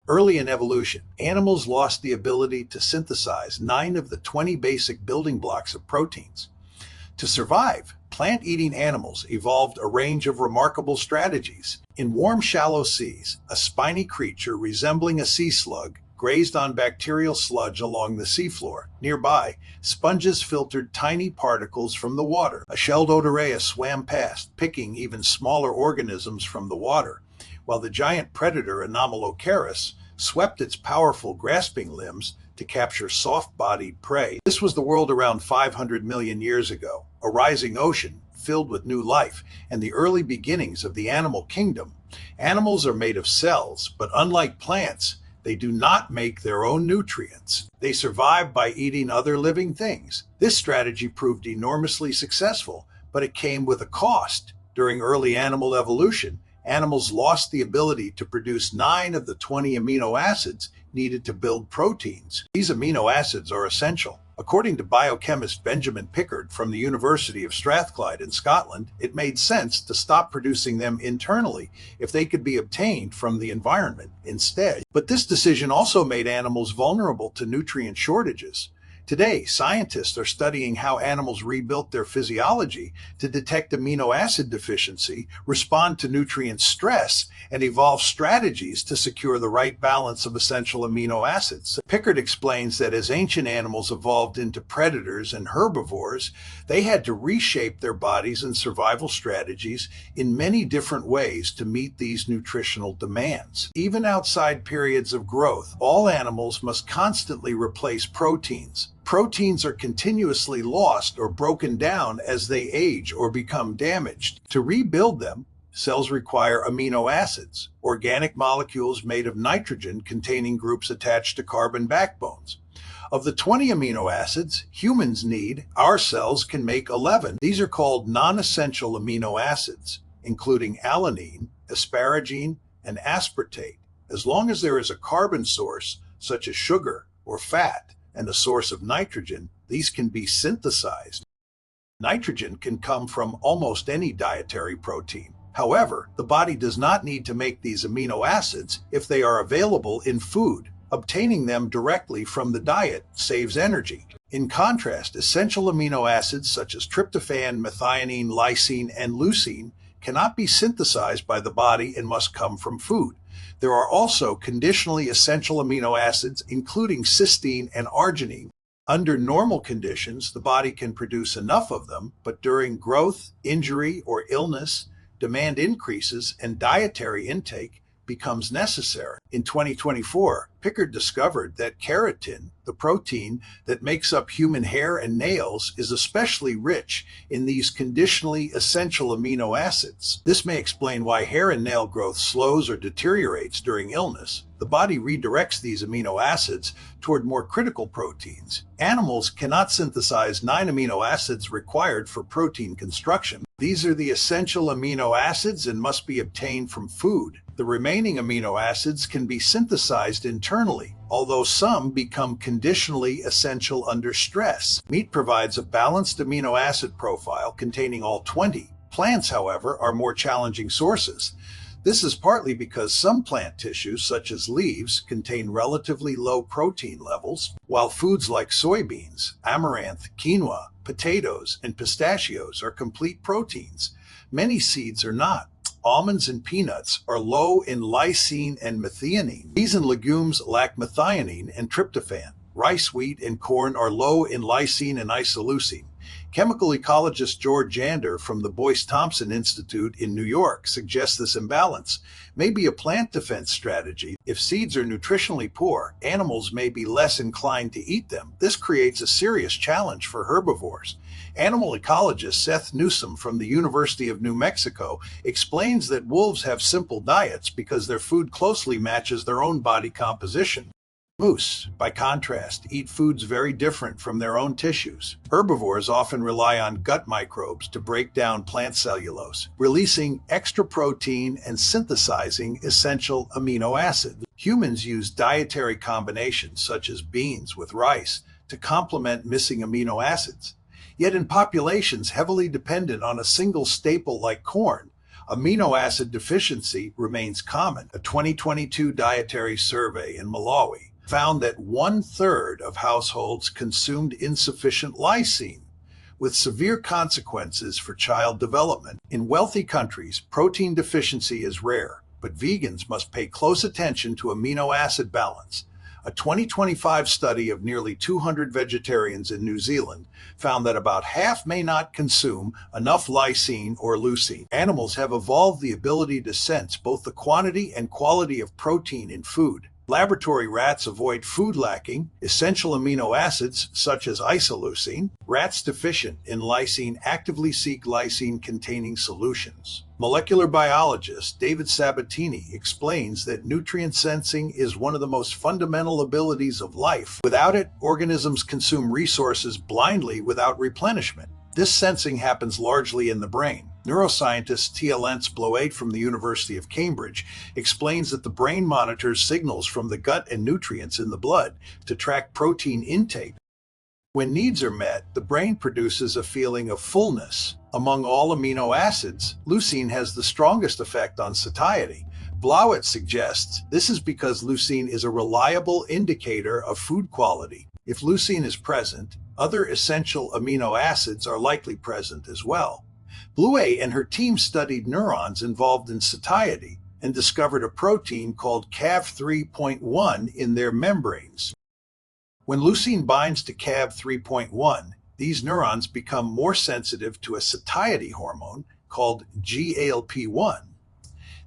Early in evolution, animals lost the ability to synthesize 9 of the 20 basic building blocks of proteins. To survive, plant-eating animals evolved a range of remarkable strategies. In warm, shallow seas, a spiny creature resembling a sea slug grazed on bacterial sludge along the seafloor. Nearby, sponges filtered tiny particles from the water. A shelled odorea swam past, picking even smaller organisms from the water, while the giant predator Anomalocaris swept its powerful grasping limbs to capture soft-bodied prey. This was the world around 500 million years ago, a rising ocean filled with new life and the early beginnings of the animal kingdom. Animals are made of cells, but unlike plants, they do not make their own nutrients. They survive by eating other living things. This strategy proved enormously successful, but it came with a cost. During early animal evolution, animals lost the ability to produce 9 of the 20 amino acids needed to build proteins. These amino acids are essential. According to biochemist Benjamin Pickard from the University of Strathclyde in Scotland, it made sense to stop producing them internally if they could be obtained from the environment instead. But this decision also made animals vulnerable to nutrient shortages. Today, scientists are studying how animals rebuilt their physiology to detect amino acid deficiency, respond to nutrient stress, and evolve strategies to secure the right balance of essential amino acids. Pickard explains that as ancient animals evolved into predators and herbivores, they had to reshape their bodies and survival strategies in many different ways to meet these nutritional demands. Even outside periods of growth, all animals must constantly replace proteins. Proteins are continuously lost or broken down as they age or become damaged. To rebuild them, cells require amino acids, organic molecules made of nitrogen containing groups attached to carbon backbones. Of the 20 amino acids humans need, our cells can make 11. These are called non-essential amino acids, including alanine, asparagine, and aspartate. As long as there is a carbon source, such as sugar or fat, and a source of nitrogen, these can be synthesized. Nitrogen can come from almost any dietary protein. However, the body does not need to make these amino acids if they are available in food. Obtaining them directly from the diet saves energy. In contrast, essential amino acids such as tryptophan, methionine, lysine, and leucine cannot be synthesized by the body and must come from food. There are also conditionally essential amino acids, including cysteine and arginine. Under normal conditions, the body can produce enough of them, but during growth, injury, or illness, demand increases and dietary intake becomes necessary. In 2024, Pickard discovered that keratin, the protein that makes up human hair and nails, is especially rich in these conditionally essential amino acids. This may explain why hair and nail growth slows or deteriorates during illness. The body redirects these amino acids toward more critical proteins. Animals cannot synthesize 9 amino acids required for protein construction. These are the essential amino acids and must be obtained from food. The remaining amino acids can be synthesized internally, although some become conditionally essential under stress. Meat provides a balanced amino acid profile containing all 20. Plants, however, are more challenging sources. This is partly because some plant tissues, such as leaves, contain relatively low protein levels, while foods like soybeans, amaranth, quinoa, potatoes, and pistachios are complete proteins. Many seeds are not. Almonds and peanuts are low in lysine and methionine. Peas and legumes lack methionine and tryptophan. Rice, wheat, and corn are low in lysine and isoleucine. Chemical ecologist George Jander from the Boyce-Thompson Institute in New York suggests this imbalance may be a plant defense strategy. If seeds are nutritionally poor, animals may be less inclined to eat them. This creates a serious challenge for herbivores. Animal ecologist Seth Newsom from the University of New Mexico explains that wolves have simple diets because their food closely matches their own body composition. Moose, by contrast, eat foods very different from their own tissues. Herbivores often rely on gut microbes to break down plant cellulose, releasing extra protein and synthesizing essential amino acids. Humans use dietary combinations such as beans with rice to complement missing amino acids. Yet in populations heavily dependent on a single staple like corn, Amino acid deficiency remains common. A 2022 dietary survey in Malawi found that 1/3 of households consumed insufficient lysine, with severe consequences for child development. In wealthy countries, protein deficiency is rare, but vegans must pay close attention to amino acid balance. A 2025 study of nearly 200 vegetarians in New Zealand found that about half may not consume enough lysine or leucine. Animals have evolved the ability to sense both the quantity and quality of protein in food. Laboratory rats avoid food lacking essential amino acids such as isoleucine. Rats deficient in lysine actively seek lysine-containing solutions. Molecular biologist David Sabatini explains that nutrient sensing is one of the most fundamental abilities of life. Without it, organisms consume resources blindly without replenishment. This sensing happens largely in the brain. Neuroscientist Tia Lentz-Bloade from the University of Cambridge explains that the brain monitors signals from the gut and nutrients in the blood to track protein intake. When needs are met, the brain produces a feeling of fullness. Among all amino acids, leucine has the strongest effect on satiety. Bloade suggests this is because leucine is a reliable indicator of food quality. If leucine is present, other essential amino acids are likely present as well. Bloade and her team studied neurons involved in satiety and discovered a protein called Cav3.1 in their membranes. When leucine binds to Cav3.1, these neurons become more sensitive to a satiety hormone called GALP1.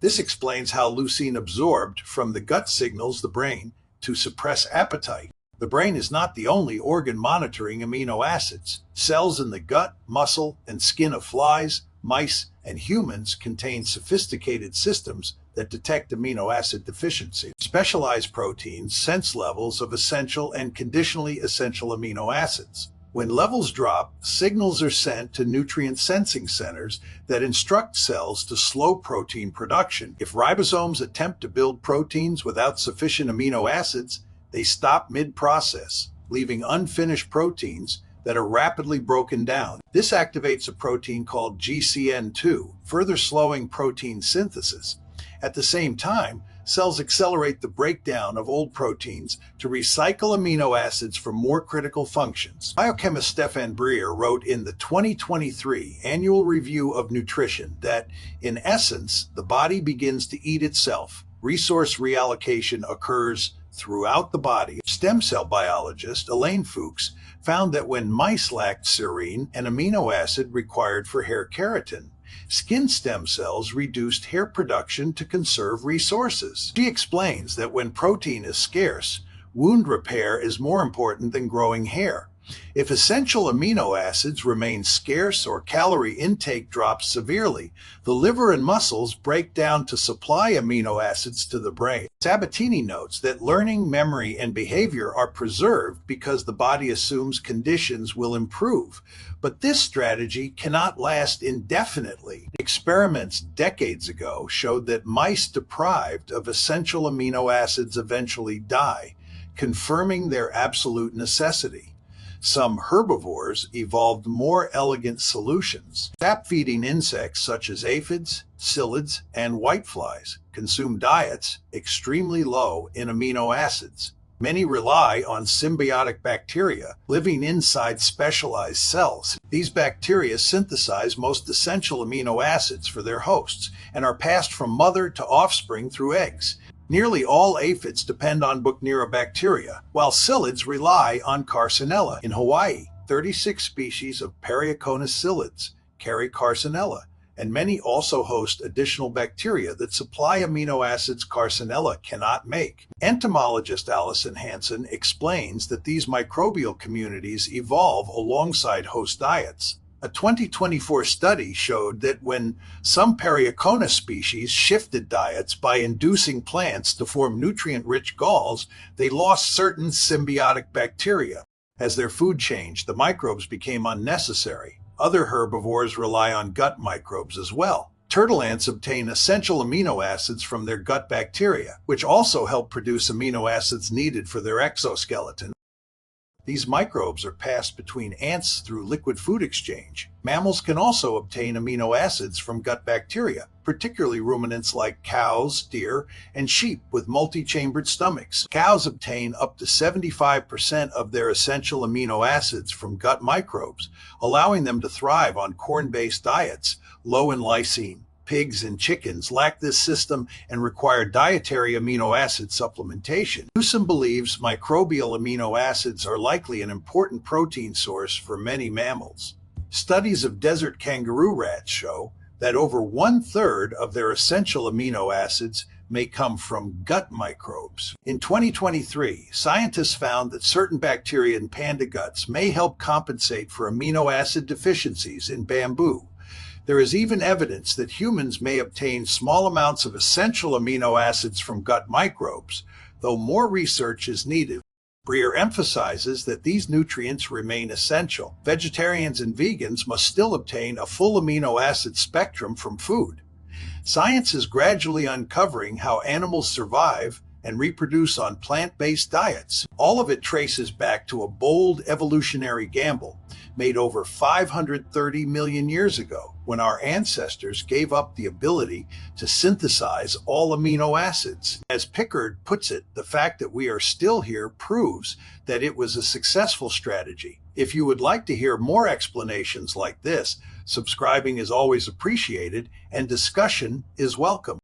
This explains how leucine absorbed from the gut signals the brain to suppress appetite. The brain is not the only organ monitoring amino acids. Cells in the gut, muscle, and skin of flies, mice, and humans contain sophisticated systems that detect amino acid deficiency. Specialized proteins sense levels of essential and conditionally essential amino acids. When levels drop, signals are sent to nutrient sensing centers that instruct cells to slow protein production. If ribosomes attempt to build proteins without sufficient amino acids, they stop mid-process, leaving unfinished proteins that are rapidly broken down. This activates a protein called GCN2, further slowing protein synthesis. At the same time, cells accelerate the breakdown of old proteins to recycle amino acids for more critical functions. Biochemist Stefan Breer wrote in the 2023 Annual Review of Nutrition that, in essence, the body begins to eat itself. Resource reallocation occurs throughout the body. Stem cell biologist Elaine Fuchs found that when mice lacked serine, an amino acid required for hair keratin, skin stem cells reduced hair production to conserve resources. She explains that when protein is scarce, wound repair is more important than growing hair. If essential amino acids remain scarce or calorie intake drops severely, the liver and muscles break down to supply amino acids to the brain. Sabatini notes that learning, memory, and behavior are preserved because the body assumes conditions will improve. But this strategy cannot last indefinitely. Experiments decades ago showed that mice deprived of essential amino acids eventually die, confirming their absolute necessity. Some herbivores evolved more elegant solutions. Sap-feeding insects such as aphids, psyllids, and whiteflies consume diets extremely low in amino acids. Many rely on symbiotic bacteria living inside specialized cells. These bacteria synthesize most essential amino acids for their hosts and are passed from mother to offspring through eggs. Nearly all aphids depend on Buchnera, while psyllids rely on Carcinella. In Hawaii, 36 species of Perioconus psyllids carry Carcinella, and many also host additional bacteria that supply amino acids Carcinella cannot make. Entomologist Allison Hansen explains that these microbial communities evolve alongside host diets. A 2024 study showed that when some Perioconus species shifted diets by inducing plants to form nutrient-rich galls, they lost certain symbiotic bacteria. As their food changed, the microbes became unnecessary. Other herbivores rely on gut microbes as well. Turtle ants obtain essential amino acids from their gut bacteria, which also help produce amino acids needed for their exoskeleton. These microbes are passed between ants through liquid food exchange. Mammals can also obtain amino acids from gut bacteria, particularly ruminants like cows, deer, and sheep with multi-chambered stomachs. Cows obtain up to 75% of their essential amino acids from gut microbes, allowing them to thrive on corn-based diets low in lysine. Pigs and chickens lack this system and require dietary amino acid supplementation. Newsom believes microbial amino acids are likely an important protein source for many mammals. Studies of desert kangaroo rats show that over 1/3 of their essential amino acids may come from gut microbes. In 2023, scientists found that certain bacteria in panda guts may help compensate for amino acid deficiencies in bamboo. There is even evidence that humans may obtain small amounts of essential amino acids from gut microbes, though more research is needed. Breer emphasizes that these nutrients remain essential. Vegetarians and vegans must still obtain a full amino acid spectrum from food. Science is gradually uncovering how animals survive and reproduce on plant-based diets. All of it traces back to a bold evolutionary gamble made over 530 million years ago, when our ancestors gave up the ability to synthesize all amino acids. As Pickard puts it, the fact that we are still here proves that it was a successful strategy. If you would like to hear more explanations like this, subscribing is always appreciated and discussion is welcome.